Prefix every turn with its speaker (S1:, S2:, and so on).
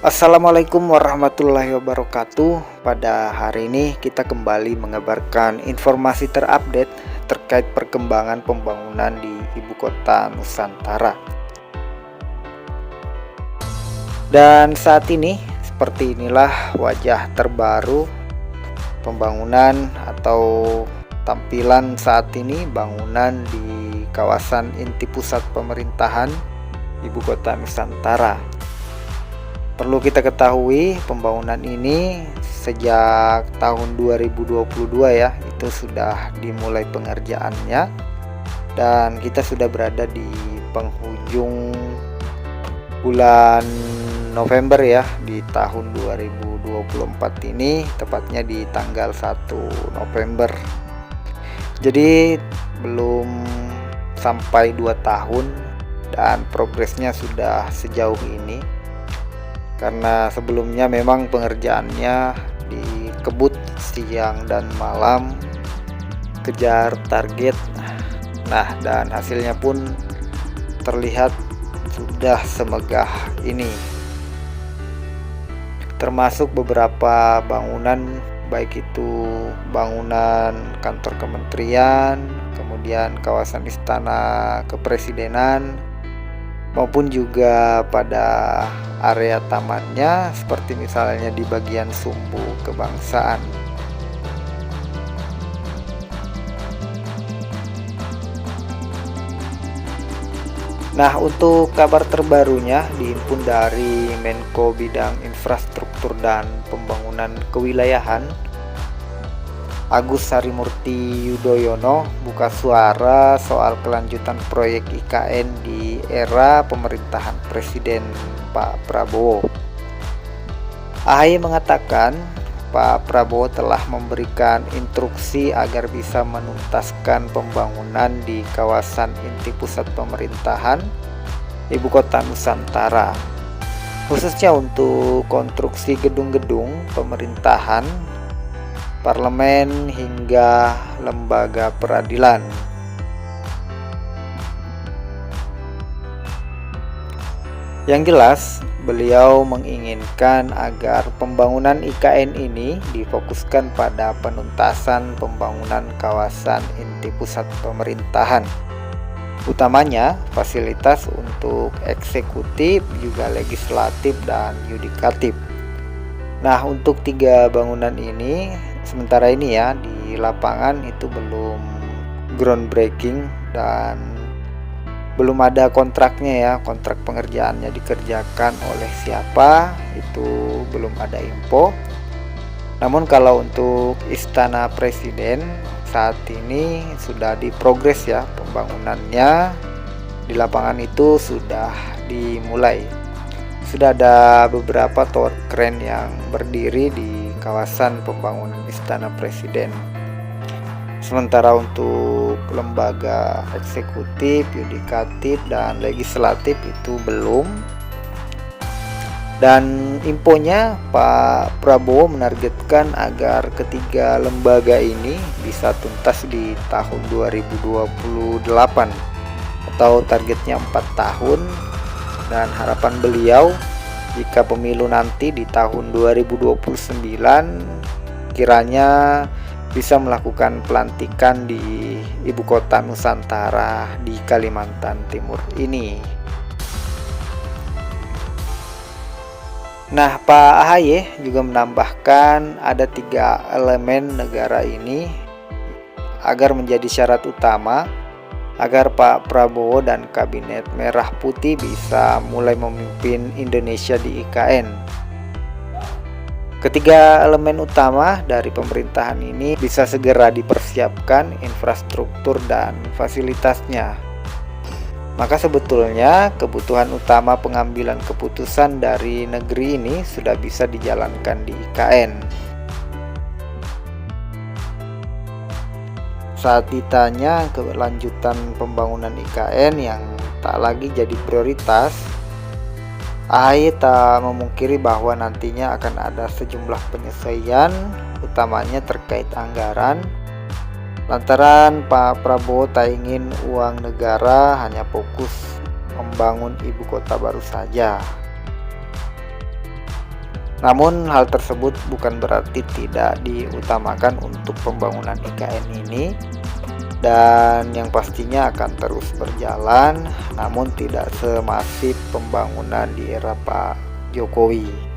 S1: Assalamualaikum warahmatullahi wabarakatuh. Pada hari ini kita kembali mengabarkan informasi terupdate terkait perkembangan pembangunan di Ibu Kota Nusantara. Dan saat ini seperti inilah wajah terbaru pembangunan atau tampilan saat ini bangunan di kawasan inti pusat pemerintahan Ibu Kota Nusantara. Perlu kita ketahui pembangunan ini sejak tahun 2022 ya, itu sudah dimulai pengerjaannya dan kita sudah berada di penghujung bulan November ya di tahun 2024 ini, tepatnya di tanggal 1 November. Jadi belum sampai 2 tahun dan progresnya sudah sejauh ini. Karena sebelumnya memang pengerjaannya dikebut siang dan malam, kejar target. Nah, dan hasilnya pun terlihat sudah semegah ini. Termasuk beberapa bangunan, baik itu bangunan kantor kementerian, kemudian kawasan istana kepresidenan, maupun juga pada area tamannya seperti misalnya di bagian sumbu kebangsaan. Nah, untuk kabar terbarunya dihimpun dari Menko Bidang Infrastruktur dan Pembangunan Kewilayahan Agus Harimurti Yudhoyono buka suara soal kelanjutan proyek IKN di era pemerintahan Presiden Pak Prabowo. AHY mengatakan Pak Prabowo telah memberikan instruksi agar bisa menuntaskan pembangunan di kawasan inti pusat pemerintahan Ibu Kota Nusantara, khususnya untuk konstruksi gedung-gedung pemerintahan, parlemen hingga lembaga peradilan. Yang jelas, beliau menginginkan agar pembangunan IKN ini difokuskan pada penuntasan pembangunan kawasan inti pusat pemerintahan, utamanya fasilitas untuk eksekutif, juga legislatif dan yudikatif. Nah, untuk 3 bangunan ini sementara ini ya di lapangan itu belum groundbreaking dan belum ada kontraknya ya, kontrak pengerjaannya dikerjakan oleh siapa itu belum ada info. Namun kalau untuk Istana Presiden saat ini sudah diprogres ya pembangunannya, di lapangan itu sudah dimulai. Sudah ada beberapa tower crane yang berdiri di kawasan pembangunan Istana Presiden. Sementara untuk lembaga eksekutif, yudikatif, dan legislatif itu belum. Dan infonya Pak Prabowo menargetkan agar ketiga lembaga ini bisa tuntas di tahun 2028 atau targetnya 4 tahun. Dan harapan beliau jika pemilu nanti di tahun 2029 kiranya bisa melakukan pelantikan di Ibu Kota Nusantara di Kalimantan Timur ini. Nah, Pak AHY juga menambahkan ada 3 elemen negara ini agar menjadi syarat utama agar Pak Prabowo dan Kabinet Merah Putih bisa mulai memimpin Indonesia di IKN. Ketiga elemen utama dari pemerintahan ini bisa segera dipersiapkan infrastruktur dan fasilitasnya. Maka sebetulnya kebutuhan utama pengambilan keputusan dari negeri ini sudah bisa dijalankan di IKN. Saat ditanya kelanjutan pembangunan IKN yang tak lagi jadi prioritas, AHY tak memungkiri bahwa nantinya akan ada sejumlah penyesuaian, utamanya terkait anggaran, lantaran Pak Prabowo tak ingin uang negara hanya fokus membangun ibu kota baru saja. Namun hal tersebut bukan berarti tidak diutamakan untuk pembangunan IKN ini, dan yang pastinya akan terus berjalan, namun tidak semasif pembangunan di era Pak Jokowi.